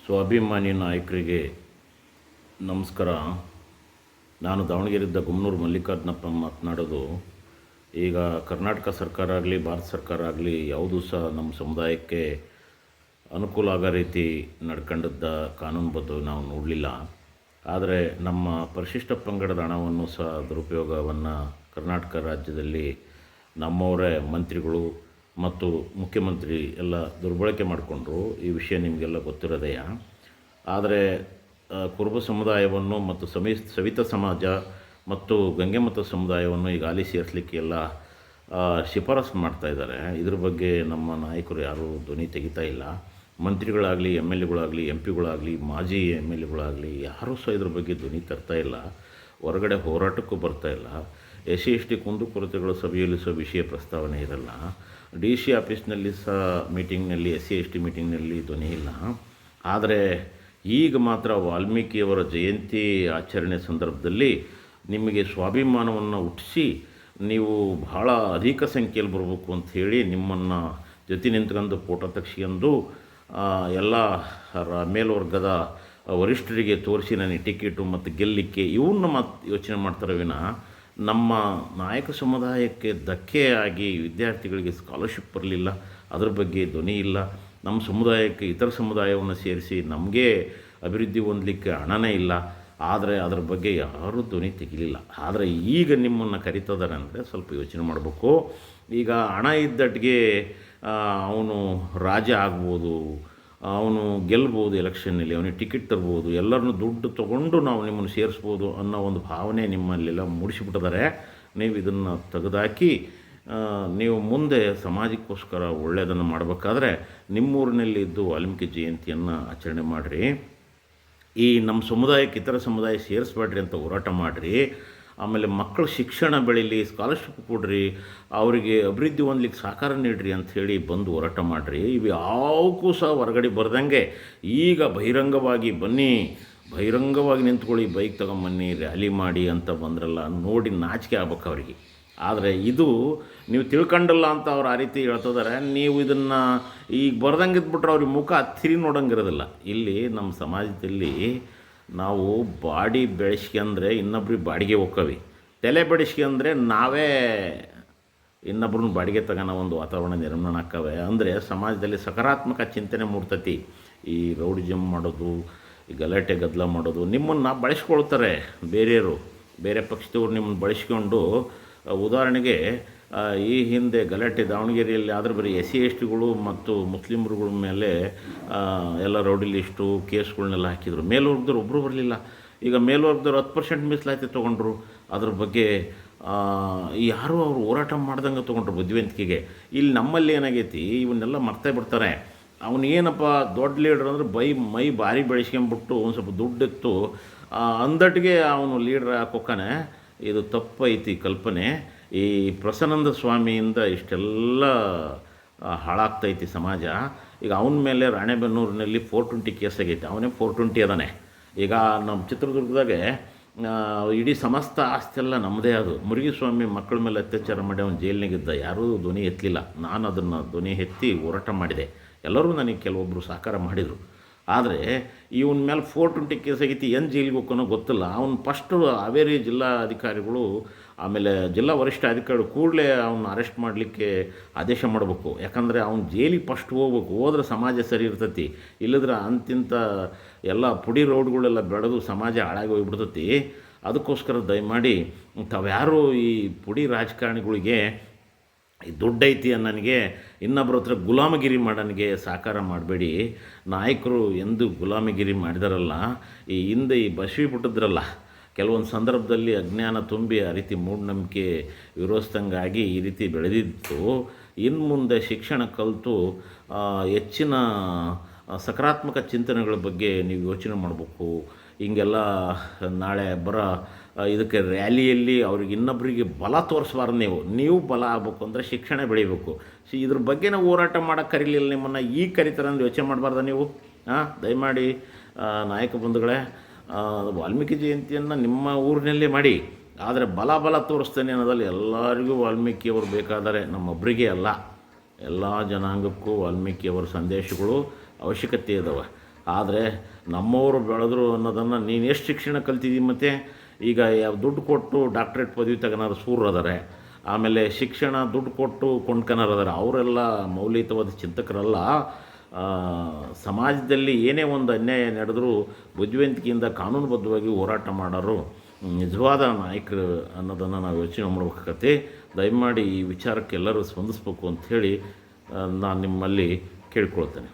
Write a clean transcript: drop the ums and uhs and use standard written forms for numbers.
ಸ್ವಾಭಿಮಾನಿ ನಾಯಕರಿಗೆ ನಮಸ್ಕಾರ. ನಾನು ದಾವಣಗೆರೆಯಿಂದ ಗುಮ್ಮನೂರು ಮಲ್ಲಿಕಾರ್ಜುನಪ್ಪ ಮಾತನಾಡೋದು. ಈಗ ಕರ್ನಾಟಕ ಸರ್ಕಾರ ಆಗಲಿ ಭಾರತ ಸರ್ಕಾರ ಆಗಲಿ ಯಾವುದೂ ಸಹ ನಮ್ಮ ಸಮುದಾಯಕ್ಕೆ ಅನುಕೂಲ ಆಗೋ ರೀತಿ ನಡ್ಕೊಂಡಿದ್ದ ಕಾನೂನುಬದ್ಧ ನಾವು ನೋಡಲಿಲ್ಲ. ಆದರೆ ನಮ್ಮ ಪರಿಶಿಷ್ಟ ಪಂಗಡದ ಹಣವನ್ನು ಸಹ ದುರುಪಯೋಗವನ್ನು ಕರ್ನಾಟಕ ರಾಜ್ಯದಲ್ಲಿ ನಮ್ಮವರೇ ಮಂತ್ರಿಗಳು ಮತ್ತು ಮುಖ್ಯಮಂತ್ರಿ ಎಲ್ಲ ದುರ್ಬಳಕೆ ಮಾಡಿಕೊಂಡ್ರು. ಈ ವಿಷಯ ನಿಮಗೆಲ್ಲ ಗೊತ್ತಿರೋದೆಯಾ. ಆದರೆ ಕುರುಬ ಸಮುದಾಯವನ್ನು ಮತ್ತು ಸವಿತ ಸಮಾಜ ಮತ್ತು ಗಂಗೆಮತ ಸಮುದಾಯವನ್ನು ಈಗ ಹಾಲಿ ಸೇರಿಸಲಿಕ್ಕೆ ಎಲ್ಲ ಶಿಫಾರಸು ಮಾಡ್ತಾಯಿದ್ದಾರೆ. ಇದ್ರ ಬಗ್ಗೆ ನಮ್ಮ ನಾಯಕರು ಯಾರೂ ಧ್ವನಿ ತೆಗಿತಾ ಇಲ್ಲ. ಮಂತ್ರಿಗಳಾಗಲಿ MLAಗಳಾಗಲಿ MP ಗಳಾಗಲಿ ಮಾಜಿ MLAಗಳಾಗಲಿ ಯಾರೂ ಸಹ ಇದ್ರ ಬಗ್ಗೆ ಧ್ವನಿ ತರ್ತಾ ಇಲ್ಲ. ಹೊರಗಡೆ ಹೋರಾಟಕ್ಕೂ ಬರ್ತಾಯಿಲ್ಲ. SC/ST ಕುಂದುಕೊರತೆಗಳ ಸಭೆಯಲ್ಲಿ ಸಹ ವಿಷಯ ಪ್ರಸ್ತಾವನೆ ಇರಲ್ಲ. DC ಆಫೀಸ್ನಲ್ಲಿ ಸಹ ಮೀಟಿಂಗ್ನಲ್ಲಿ SC/ST ಮೀಟಿಂಗ್ನಲ್ಲಿ ಧ್ವನಿ ಇಲ್ಲ. ಆದರೆ ಈಗ ಮಾತ್ರ ವಾಲ್ಮೀಕಿಯವರ ಜಯಂತಿ ಆಚರಣೆ ಸಂದರ್ಭದಲ್ಲಿ ನಿಮಗೆ ಸ್ವಾಭಿಮಾನವನ್ನು ಹುಟ್ಟಿಸಿ ನೀವು ಬಹಳ ಅಧಿಕ ಸಂಖ್ಯೆಯಲ್ಲಿ ಬರಬೇಕು ಅಂಥೇಳಿ ನಿಮ್ಮನ್ನು ಜೊತೆ ನಿಂತ್ಕೊಂಡು ಫೋಟೋ ತೆಗೆಸ್ಕೊಂಡು ಎಲ್ಲ ಮೇಲ್ವರ್ಗದ ವರಿಷ್ಠರಿಗೆ ತೋರಿಸಿ ನನಗೆ ಟಿಕೆಟು ಮತ್ತು ಗೆಲ್ಲಲಿಕ್ಕೆ ಇವನ್ನ ಯೋಚನೆ ಮಾಡ್ತಾರೆ ವಿನ ನಮ್ಮ ನಾಯಕ ಸಮುದಾಯಕ್ಕೆ ಧಕ್ಕೆ ಆಗಿ ವಿದ್ಯಾರ್ಥಿಗಳಿಗೆ ಸ್ಕಾಲರ್ಶಿಪ್ ಬರಲಿಲ್ಲ, ಅದ್ರ ಬಗ್ಗೆ ಧ್ವನಿ ಇಲ್ಲ. ನಮ್ಮ ಸಮುದಾಯಕ್ಕೆ ಇತರ ಸಮುದಾಯವನ್ನು ಸೇರಿಸಿ ನಮಗೆ ಅಭಿವೃದ್ಧಿ ಹೊಂದಲಿಕ್ಕೆ ಹಣನೇ ಇಲ್ಲ. ಆದರೆ ಅದರ ಬಗ್ಗೆ ಯಾರೂ ಧ್ವನಿ ತೆಗಿಲಿಲ್ಲ. ಆದರೆ ಈಗ ನಿಮ್ಮನ್ನು ಕರೀತಿದ್ದಾರೆ ಅಂದರೆ ಸ್ವಲ್ಪ ಯೋಚನೆ ಮಾಡಬೇಕು. ಈಗ ಹಣ ಇದ್ದಟ್ಟಿಗೆ ಅವನು ರಾಜ ಆಗ್ಬೋದು, ಅವನು ಗೆಲ್ಬೋದು, ಎಲೆಕ್ಷನ್ನಲ್ಲಿ ಅವನಿಗೆ ಟಿಕೆಟ್ ತರ್ಬೋದು, ಎಲ್ಲರನ್ನೂ ದುಡ್ಡು ತೊಗೊಂಡು ನಾವು ನಿಮ್ಮನ್ನು ಸೇರಿಸ್ಬೋದು ಅನ್ನೋ ಒಂದು ಭಾವನೆ ನಿಮ್ಮಲ್ಲೆಲ್ಲ ಮೂಡಿಸಿಬಿಟ್ಟಿದ್ದಾರೆ. ನೀವು ಇದನ್ನು ತೆಗೆದುಹಾಕಿ ನೀವು ಮುಂದೆ ಸಮಾಜಕ್ಕೋಸ್ಕರ ಒಳ್ಳೆಯದನ್ನು ಮಾಡಬೇಕಾದ್ರೆ ನಿಮ್ಮೂರಿನಲ್ಲಿ ಇದ್ದು ವಾಲ್ಮೀಕಿ ಜಯಂತಿಯನ್ನು ಆಚರಣೆ ಮಾಡಿರಿ. ಈ ನಮ್ಮ ಸಮುದಾಯಕ್ಕೆ ಇತರ ಸಮುದಾಯ ಸೇರಿಸ್ಬೇಡ್ರಿ ಅಂತ ಹೋರಾಟ ಮಾಡಿರಿ. ಆಮೇಲೆ ಮಕ್ಕಳ ಶಿಕ್ಷಣ ಬೆಳೀಲಿ, ಸ್ಕಾಲರ್ಶಿಪ್ ಕೊಡ್ರಿ, ಅವರಿಗೆ ಅಭಿವೃದ್ಧಿ ಹೊಂದಲಿಕ್ಕೆ ಸಹಕಾರ ನೀಡ್ರಿ ಅಂಥೇಳಿ ಬಂದು ಹೋರಾಟ ಮಾಡಿರಿ. ಇವು ಯಾವಕ್ಕೂ ಸಹ ಹೊರಗಡೆ ಬರ್ದಂಗೆ ಈಗ ಬಹಿರಂಗವಾಗಿ ಬನ್ನಿ, ಬಹಿರಂಗವಾಗಿ ನಿಂತ್ಕೊಳ್ಳಿ, ಬೈಕ್ ತಗೊಂಬನ್ನಿ, ರ್ಯಾಲಿ ಮಾಡಿ ಅಂತ ಬಂದ್ರಲ್ಲ, ನೋಡಿ ನಾಚಿಕೆ ಆಗ್ಬೇಕು ಅವರಿಗೆ. ಆದರೆ ಇದು ನೀವು ತಿಳ್ಕೊಂಡಿಲ್ಲ ಅಂತ ಅವ್ರು ಆ ರೀತಿ ಹೇಳ್ತಿದ್ದಾರೆ. ನೀವು ಇದನ್ನು ಈಗ ಬರ್ದಂಗೆ ಇದ್ಬಿಟ್ರೆ ಅವ್ರಿಗೆ ಮುಖ ತಿರಿ ನೋಡೋಂಗಿರೋದಿಲ್ಲ. ಇಲ್ಲಿ ನಮ್ಮ ಸಮಾಜದಲ್ಲಿ ನಾವು ಬಾಡಿ ಬೆಳೆಸ್ಕೊಂಡ್ರೆ ಇನ್ನೊಬ್ರಿಗೆ ಬಾಡಿಗೆ ಹೋಕ್ಕವಿ, ತಲೆ ಬೆಳೆಸ್ಕೊಂಡ್ರೆ ನಾವೇ ಇನ್ನೊಬ್ರನ್ನ ಬಾಡಿಗೆ ತಗೋಣ ಒಂದು ವಾತಾವರಣ ನಿರ್ಮಾಣ ಆಕ್ಕವೆ. ಅಂದರೆ ಸಮಾಜದಲ್ಲಿ ಸಕಾರಾತ್ಮಕ ಚಿಂತನೆ ಮೂಡ್ತತಿ. ಈ ರೌಡಿಸಮ್ ಮಾಡೋದು, ಈ ಗಲಾಟೆ ಗದ್ದಲ ಮಾಡೋದು, ನಿಮ್ಮನ್ನು ಬಳಸ್ಕೊಳ್ತಾರೆ ಬೇರೆಯವರು, ಬೇರೆ ಪಕ್ಷದವ್ರು ನಿಮ್ಮನ್ನು ಬಳಸ್ಕೊಂಡು. ಉದಾಹರಣೆಗೆ ಈ ಹಿಂದೆ ಗಲಾಟೆ ದಾವಣಗೆರೆಯಲ್ಲಿ ಆದರೆ ಬರೀ SC/STಗಳು ಮತ್ತು ಮುಸ್ಲಿಮ್ರುಗಳ ಮೇಲೆ ಎಲ್ಲ ರೌಡಿ ಲಿಸ್ಟು ಕೇಸ್ಗಳನ್ನೆಲ್ಲ ಹಾಕಿದರು. ಮೇಲ್ವರ್ಗದವ್ರು ಒಬ್ಬರು ಬರಲಿಲ್ಲ. ಈಗ ಮೇಲ್ವರ್ಗದವ್ರು 10% ಮೀಸಲಾತಿ ತೊಗೊಂಡ್ರು. ಅದ್ರ ಬಗ್ಗೆ ಯಾರೂ ಅವರು ಹೋರಾಟ ಮಾಡ್ದಂಗೆ ತೊಗೊಂಡ್ರು ಬುದ್ಧಿವಂತಿಕೆಗೆ. ಇಲ್ಲಿ ನಮ್ಮಲ್ಲಿ ಏನಾಗೈತಿ, ಇವನ್ನೆಲ್ಲ ಮರ್ತೇ ಬಿಡ್ತಾರೆ. ಅವನೇನಪ್ಪ ದೊಡ್ಡ ಲೀಡ್ರ್ ಅಂದರೆ ಮೈ ಭಾರಿ ಬೆಳೆಸ್ಕೊಂಬಿಟ್ಟು ಒಂದು ಸ್ವಲ್ಪ ದುಡ್ಡಿತ್ತು ಅಂದಟ್ಟಿಗೆ ಅವನು ಲೀಡ್ರ್ ಹಾಕೋಕ್ಕನೆ. ಇದು ತಪ್ಪೈತಿ ಕಲ್ಪನೆ. ಈ ಪ್ರಸನ್ನಂದ ಸ್ವಾಮಿಯಿಂದ ಇಷ್ಟೆಲ್ಲ ಹಾಳಾಗ್ತೈತಿ ಸಮಾಜ. ಈಗ ಅವನ ಮೇಲೆ ರಾಣೆಬೆನ್ನೂರಿನಲ್ಲಿ 420 ಕೇಸ್ ಆಗೈತೆ. ಅವನೇ 420 ಅದಾನೆ. ಈಗ ನಮ್ಮ ಚಿತ್ರದುರ್ಗದಾಗೆ ಇಡೀ ಸಮಸ್ತ ಆಸ್ತಿಯೆಲ್ಲ ನಮ್ಮದೇ. ಅದು ಮುರುಘಸ್ವಾಮಿ ಮಕ್ಕಳ ಮೇಲೆ ಅತ್ಯಾಚಾರ ಮಾಡಿ ಅವನು ಜೈಲಿನಾಗಿದ್ದ. ಯಾರೂ ಧ್ವನಿ ಎತ್ತಲಿಲ್ಲ. ನಾನು ಅದನ್ನು ಧ್ವನಿ ಎತ್ತಿ ಹೋರಾಟ ಮಾಡಿದೆ. ಎಲ್ಲರೂ ನನಗೆ ಕೆಲವೊಬ್ಬರು ಸಹಕಾರ ಮಾಡಿದರು. ಆದರೆ ಇವನ ಮೇಲೆ 420 ಕೇಸ್ ಆಗೈತಿ. ಏನು ಜೈಲಿಗೆ ಹೋಗೋನೋ ಗೊತ್ತಿಲ್ಲ. ಅವನು ಫಸ್ಟು ಹಾವೇರಿ ಜಿಲ್ಲಾ ಅಧಿಕಾರಿಗಳು ಆಮೇಲೆ ಜಿಲ್ಲಾ ವರಿಷ್ಠ ಅಧಿಕಾರಿಗಳು ಕೂಡಲೇ ಅವನ್ನ ಅರೆಸ್ಟ್ ಮಾಡಲಿಕ್ಕೆ ಆದೇಶ ಮಾಡಬೇಕು. ಯಾಕಂದರೆ ಅವ್ನು ಜೈಲಿಗೆ ಫಸ್ಟ್ ಹೋಗ್ಬೇಕು, ಹೋದ್ರೆ ಸಮಾಜ ಸರಿ ಇರ್ತೈತಿ. ಇಲ್ಲದ್ರೆ ಅಂತಿಂಥ ಎಲ್ಲ ಪುಡಿ ರೋಡ್ಗಳೆಲ್ಲ ಬೆಳೆದು ಸಮಾಜ ಹಾಳಾಗಿ ಹೋಗ್ಬಿಡ್ತೈತಿ. ಅದಕ್ಕೋಸ್ಕರ ದಯಮಾಡಿ ತಾವ್ಯಾರು ಈ ಪುಡಿ ರಾಜಕಾರಣಿಗಳಿಗೆ ಈ ದುಡ್ಡೈತಿ ನನಗೆ ಇನ್ನೊಬ್ಬರ ಹತ್ರ ಗುಲಾಮಗಿರಿ ಮಾಡೋನಿಗೆ ಸಹಕಾರ ಮಾಡಬೇಡಿ. ನಾಯಕರು ಎಂದು ಗುಲಾಮಗಿರಿ ಮಾಡಿದಾರಲ್ಲ, ಈ ಹಿಂದೆ ಈ ಬಸವಿ ಬಿಟ್ಟಿದ್ರಲ್ಲ, ಕೆಲವೊಂದು ಸಂದರ್ಭದಲ್ಲಿ ಅಜ್ಞಾನ ತುಂಬಿ ಆ ರೀತಿ ಮೂಢನಂಬಿಕೆ ವಿರೋಧಿಸ್ದಂಗಾಗಿ ಈ ರೀತಿ ಬೆಳೆದಿತ್ತು. ಇನ್ನು ಮುಂದೆ ಶಿಕ್ಷಣ ಕಲಿತು ಹೆಚ್ಚಿನ ಸಕಾರಾತ್ಮಕ ಚಿಂತನೆಗಳ ಬಗ್ಗೆ ನೀವು ಯೋಚನೆ ಮಾಡಬೇಕು. ಹಿಂಗೆಲ್ಲ ನಾಳೆ ಇದಕ್ಕೆ ರ್ಯಾಲಿಯಲ್ಲಿ ಅವ್ರಿಗೆ ಇನ್ನೊಬ್ಬರಿಗೆ ಬಲ ತೋರಿಸ್ಬಾರ್ದು. ನೀವು ಬಲ ಆಗಬೇಕು ಅಂದರೆ ಶಿಕ್ಷಣ ಬೆಳಿಬೇಕು. ಇದ್ರ ಬಗ್ಗೆ ನಾವು ಹೋರಾಟ ಮಾಡೋಕ್ಕೆ ಕರೀಲಿಲ್ಲ ನಿಮ್ಮನ್ನು, ಈಗ ಕರೀತಾರೆ ಅಂದ್ರೆ ಯೋಚನೆ ಮಾಡಬಾರ್ದ ನೀವು? ದಯಮಾಡಿ ನಾಯಕ ಬಂಧುಗಳೇ, ವಾಲ್ಮೀಕಿ ಜಯಂತಿಯನ್ನು ನಿಮ್ಮ ಊರಿನಲ್ಲೇ ಮಾಡಿ. ಆದರೆ ಬಲ ತೋರಿಸ್ತೇನೆ ಅನ್ನೋದಲ್ಲಿ ಎಲ್ಲರಿಗೂ ವಾಲ್ಮೀಕಿಯವರು ಬೇಕಾದರೆ, ನಮ್ಮೊಬ್ಬರಿಗೆ ಅಲ್ಲ, ಎಲ್ಲ ಜನಾಂಗಕ್ಕೂ ವಾಲ್ಮೀಕಿಯವರ ಸಂದೇಶಗಳು ಅವಶ್ಯಕತೆ ಇದ್ದಾವೆ. ಆದರೆ ನಮ್ಮವರು ಬೆಳೆದ್ರು ಅನ್ನೋದನ್ನು ನೀನು ಎಷ್ಟು ಶಿಕ್ಷಣ ಕಲ್ತಿದ್ದೀವಿ ಮತ್ತು ಈಗ ಯಾವ ದುಡ್ಡು ಕೊಟ್ಟು ಡಾಕ್ಟ್ರೇಟ್ ಪದವಿ ತಗೋನಾರು ಸೂರು ಅದಾರೆ, ಆಮೇಲೆ ಶಿಕ್ಷಣ ದುಡ್ಡು ಕೊಟ್ಟು ಕೊಂಡ್ಕನಾರು ಅದಾರೆ, ಅವರೆಲ್ಲ ಮೌಲ್ಯಯುತವಾದ ಚಿಂತಕರಲ್ಲ. ಸಮಾಜದಲ್ಲಿ ಏನೇ ಒಂದು ಅನ್ಯಾಯ ನಡೆದರೂ ಬುದ್ಧಿವಂತಿಕೆಯಿಂದ ಕಾನೂನುಬದ್ಧವಾಗಿ ಹೋರಾಟ ಮಾಡೋರು ನಿಜವಾದ ನಾಯಕರು ಅನ್ನೋದನ್ನು ನಾವು ಯೋಚನೆ ಮಾಡಬೇಕಾಗತ್ತೆ. ದಯಮಾಡಿ ಈ ವಿಚಾರಕ್ಕೆ ಎಲ್ಲರೂ ಸ್ಪಂದಿಸಬೇಕು ಅಂಥೇಳಿ ನಾನು ನಿಮ್ಮಲ್ಲಿ ಕೇಳ್ಕೊಳ್ತೇನೆ.